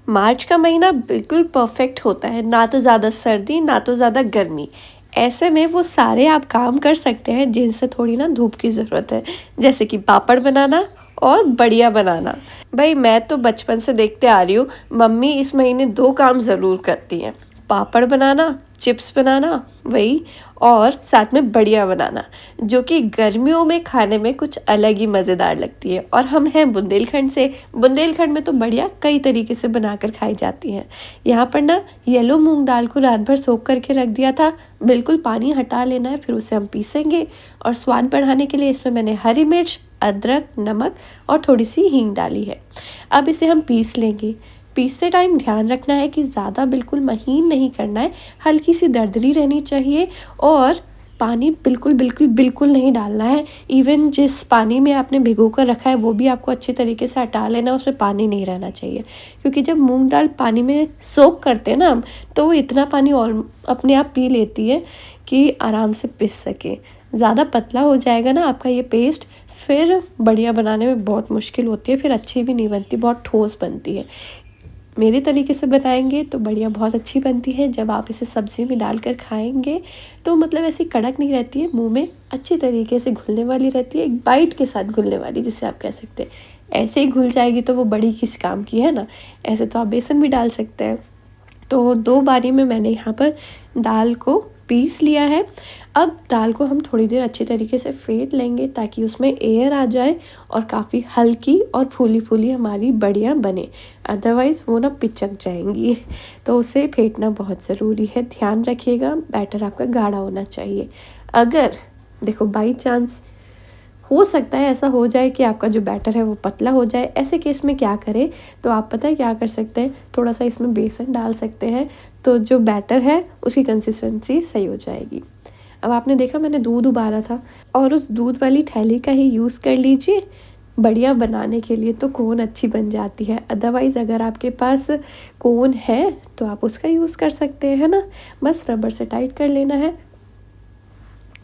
मार्च का महीना बिल्कुल परफेक्ट होता है, ना तो ज़्यादा सर्दी ना तो ज़्यादा गर्मी। ऐसे में वो सारे आप काम कर सकते हैं जिनसे थोड़ी ना धूप की ज़रूरत है, जैसे कि पापड़ बनाना और बड़िया बनाना। भाई मैं तो बचपन से देखते आ रही हूँ, मम्मी इस महीने 2 काम ज़रूर करती हैं, पापड़ बनाना, चिप्स बनाना वही, और साथ में बड़िया बनाना, जो कि गर्मियों में खाने में कुछ अलग ही मज़ेदार लगती है। और हम हैं बुंदेलखंड से, बुंदेलखंड में तो बड़िया कई तरीके से बनाकर खाई जाती हैं। यहाँ पर ना येलो मूंग दाल को रात भर सोख करके रख दिया था, बिल्कुल पानी हटा लेना है, फिर उसे हम पीसेंगे। और स्वाद बढ़ाने के लिए इसमें मैंने हरी मिर्च, अदरक, नमक और थोड़ी सी हींग डाली है। अब इसे हम पीस लेंगे। पीसते टाइम ध्यान रखना है कि ज़्यादा बिल्कुल महीन नहीं करना है, हल्की सी दरदरी रहनी चाहिए। और पानी बिल्कुल बिल्कुल बिल्कुल नहीं डालना है। इवन जिस पानी में आपने भिगो कर रखा है वो भी आपको अच्छे तरीके से हटा लेना, उसमें पानी नहीं रहना चाहिए। क्योंकि जब मूंग दाल पानी में सोक करते हैं ना हम, तो वो इतना पानी और अपने आप पी लेती है कि आराम से पिस सके। ज़्यादा पतला हो जाएगा ना आपका ये पेस्ट, फिर बढ़िया बनाने में बहुत मुश्किल होती है, फिर अच्छी भी नहीं बनती, बहुत ठोस बनती है। मेरे तरीके से बनाएंगे तो बढ़िया बहुत अच्छी बनती है। जब आप इसे सब्ज़ी में डालकर खाएंगे तो मतलब ऐसी कड़क नहीं रहती है, मुंह में अच्छी तरीके से घुलने वाली रहती है, एक बाइट के साथ घुलने वाली जिसे आप कह सकते हैं। ऐसे ही घुल जाएगी तो वो बड़ी किस काम की है ना। ऐसे तो आप बेसन भी डाल सकते हैं। तो 2 बारी में मैंने यहाँ पर दाल को पीस लिया है। अब दाल को हम थोड़ी देर अच्छी तरीके से फेंट लेंगे ताकि उसमें एयर आ जाए और काफ़ी हल्की और फूली फूली हमारी बड़ियाँ बने, अदरवाइज़ वो ना पिचक जाएंगी। तो उसे फेंटना बहुत ज़रूरी है, ध्यान रखिएगा। बैटर आपका गाढ़ा होना चाहिए। अगर देखो बाई चांस हो सकता है ऐसा हो जाए कि आपका जो बैटर है वो पतला हो जाए, ऐसे केस में क्या करें, तो आप पता है क्या कर सकते हैं, थोड़ा सा इसमें बेसन डाल सकते हैं, तो जो बैटर है उसकी कंसिस्टेंसी सही हो जाएगी। अब आपने देखा मैंने दूध उबाला था, और उस दूध वाली थैली का ही यूज़ कर लीजिए बढ़िया बनाने के लिए, तो कोन अच्छी बन जाती है। अदरवाइज़ अगर आपके पास कोन है तो आप उसका यूज़ कर सकते हैं, है ना। बस रबर से टाइट कर लेना है।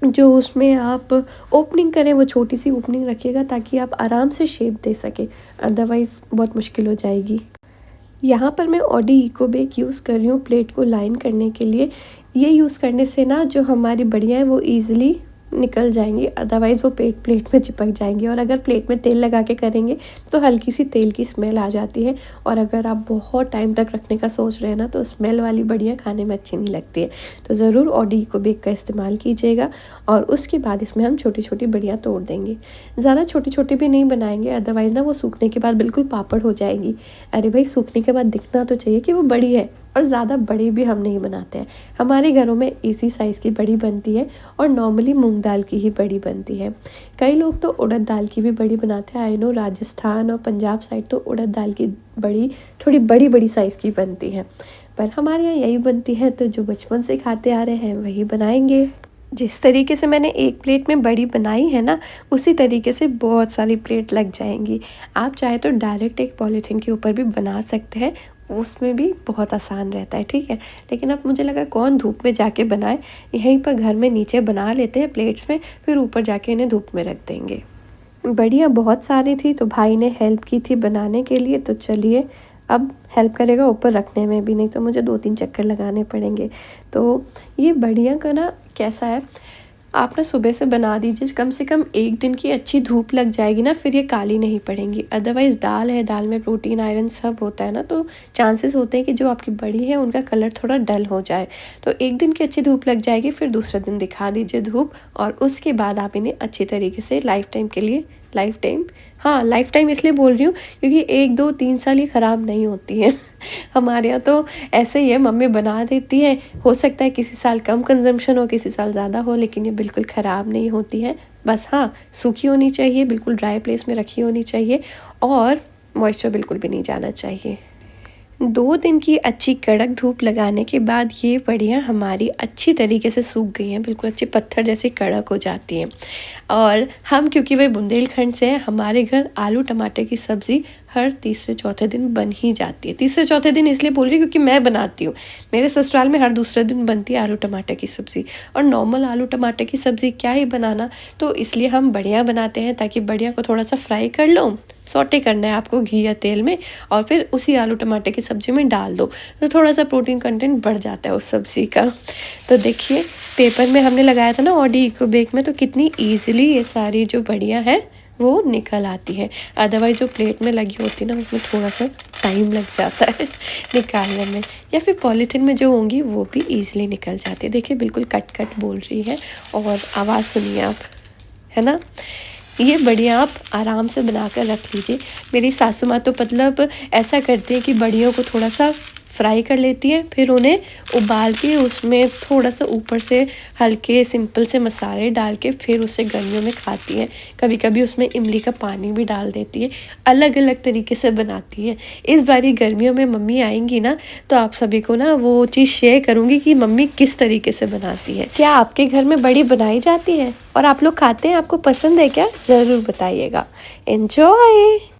जो उसमें आप ओपनिंग करें वो छोटी सी ओपनिंग रखिएगा ताकि आप आराम से शेप दे सकें, अदरवाइज़ बहुत मुश्किल हो जाएगी। यहाँ पर मैं ऑडी इको बेक यूज़ कर रही हूँ प्लेट को लाइन करने के लिए। ये यूज़ करने से ना जो हमारी बढ़िया है वो ईज़िली निकल जाएंगी, अदरवाइज़ वो प्लेट में चिपक जाएंगी। और अगर प्लेट में तेल लगा के करेंगे तो हल्की सी तेल की स्मेल आ जाती है, और अगर आप बहुत टाइम तक रखने का सोच रहे हैं ना तो स्मेल वाली बढ़िया खाने में अच्छी नहीं लगती है। तो ज़रूर ऑडी इको बेक का इस्तेमाल कीजिएगा। और उसके बाद इसमें हम छोटी छोटी बढ़िया तोड़ देंगे। ज़्यादा छोटी छोटी भी नहीं बनाएंगे, अदरवाइज़ ना वो सूखने के बाद बिल्कुल पापड़ हो जाएगी। अरे भाई सूखने के बाद दिखना तो चाहिए कि वो बड़ी है। और ज़्यादा बड़ी भी हम नहीं बनाते हैं, हमारे घरों में इसी साइज़ की बड़ी बनती है, और नॉर्मली मूंग दाल की ही बड़ी बनती है। कई लोग तो उड़द दाल की भी बड़ी बनाते हैं। आई नो राजस्थान और पंजाब साइड तो उड़द दाल की बड़ी थोड़ी बड़ी बड़ी साइज़ की बनती है, पर हमारे यहाँ यही बनती है, तो जो बचपन से खाते आ रहे हैं वही बनाएंगे। जिस तरीके से मैंने एक प्लेट में बड़ी बनाई है ना, उसी तरीके से बहुत सारी प्लेट लग जाएंगी। आप चाहे तो डायरेक्ट एक पॉलीथीन के ऊपर भी बना सकते हैं, उसमें भी बहुत आसान रहता है, ठीक है। लेकिन अब मुझे लगा कौन धूप में जाके बनाए, यहीं पर घर में नीचे बना लेते हैं प्लेट्स में, फिर ऊपर जाके इन्हें धूप में रख देंगे। बढ़िया बहुत सारी थी तो भाई ने हेल्प की थी बनाने के लिए, तो चलिए अब हेल्प करेगा ऊपर रखने में भी, नहीं तो मुझे 2-3 चक्कर लगाने पड़ेंगे। तो ये बढ़िया का ना कैसा है, आप ना सुबह से बना दीजिए, कम से कम 1 दिन की अच्छी धूप लग जाएगी ना, फिर ये काली नहीं पड़ेंगी। अदरवाइज़ दाल है, दाल में प्रोटीन आयरन सब होता है ना, तो चांसेस होते हैं कि जो आपकी बड़ी है उनका कलर थोड़ा डल हो जाए। तो 1 दिन की अच्छी धूप लग जाएगी, फिर दूसरे दिन दिखा दीजिए धूप, और उसके बाद आप इन्हें अच्छी तरीके से लाइफ टाइम के लिए, लाइफ टाइम, हाँ लाइफ टाइम इसलिए बोल रही हूँ क्योंकि 1-2-3 साल ये ख़राब नहीं होती हैं। हमारे यहाँ तो ऐसे ही है, मम्मी बना देती हैं, हो सकता है किसी साल कम कंजम्पशन हो, किसी साल ज़्यादा हो, लेकिन ये बिल्कुल ख़राब नहीं होती है। बस हाँ सूखी होनी चाहिए, बिल्कुल ड्राई प्लेस में रखी होनी चाहिए, और मॉइस्चर बिल्कुल भी नहीं जाना चाहिए। 2 दिन की अच्छी कड़क धूप लगाने के बाद ये बढ़िया हमारी अच्छी तरीके से सूख गई हैं, बिल्कुल अच्छी पत्थर जैसी कड़क हो जाती हैं। और हम क्योंकि वही बुंदेलखंड से हैं, हमारे घर आलू टमाटर की सब्ज़ी हर तीसरे चौथे दिन बन ही जाती है। तीसरे चौथे दिन इसलिए बोल रही हूँ क्योंकि मैं बनाती हूँ, मेरे ससुराल में हर दूसरे दिन बनती है आलू टमाटर की सब्ज़ी। और नॉर्मल आलू टमाटर की सब्ज़ी क्या ही बनाना, तो इसलिए हम बढ़िया बनाते हैं ताकि बढ़िया को थोड़ा सा फ्राई कर लो, सौटे करना है आपको घी या तेल में, और फिर उसी आलू टमाटर की सब्ज़ी में डाल दो, तो थोड़ा सा प्रोटीन कंटेंट बढ़ जाता है उस सब्ज़ी का। तो देखिए पेपर में हमने लगाया था ना ऑडी इको बेक में, तो कितनी ईजिली ये सारी जो बड़ियाँ हैं वो निकल आती है। अदरवाइज़ जो प्लेट में लगी होती है ना, उसमें थोड़ा सा टाइम लग जाता है निकालने में, या फिर पॉलीथीन में जो होंगी वो भी ईजिली निकल जाती है। देखिए बिल्कुल कट कट बोल रही है, और आवाज़ सुनिए आप, है ना। ये बढ़िया आप आराम से बना कर रख लीजिए। मेरी सासू माँ तो मतलब ऐसा करती है कि बढ़ियों को थोड़ा सा फ्राई कर लेती है, फिर उन्हें उबाल के उसमें थोड़ा सा ऊपर से हल्के सिंपल से मसाले डाल के फिर उसे गर्मियों में खाती है। कभी कभी उसमें इमली का पानी भी डाल देती है, अलग अलग तरीके से बनाती है। इस बारी गर्मियों में मम्मी आएंगी ना, तो आप सभी को ना वो चीज़ शेयर करूँगी कि मम्मी किस तरीके से बनाती है। क्या आपके घर में बड़ी बनाई जाती है और आप लोग खाते हैं? आपको पसंद है क्या? ज़रूर बताइएगा। एन्जॉय।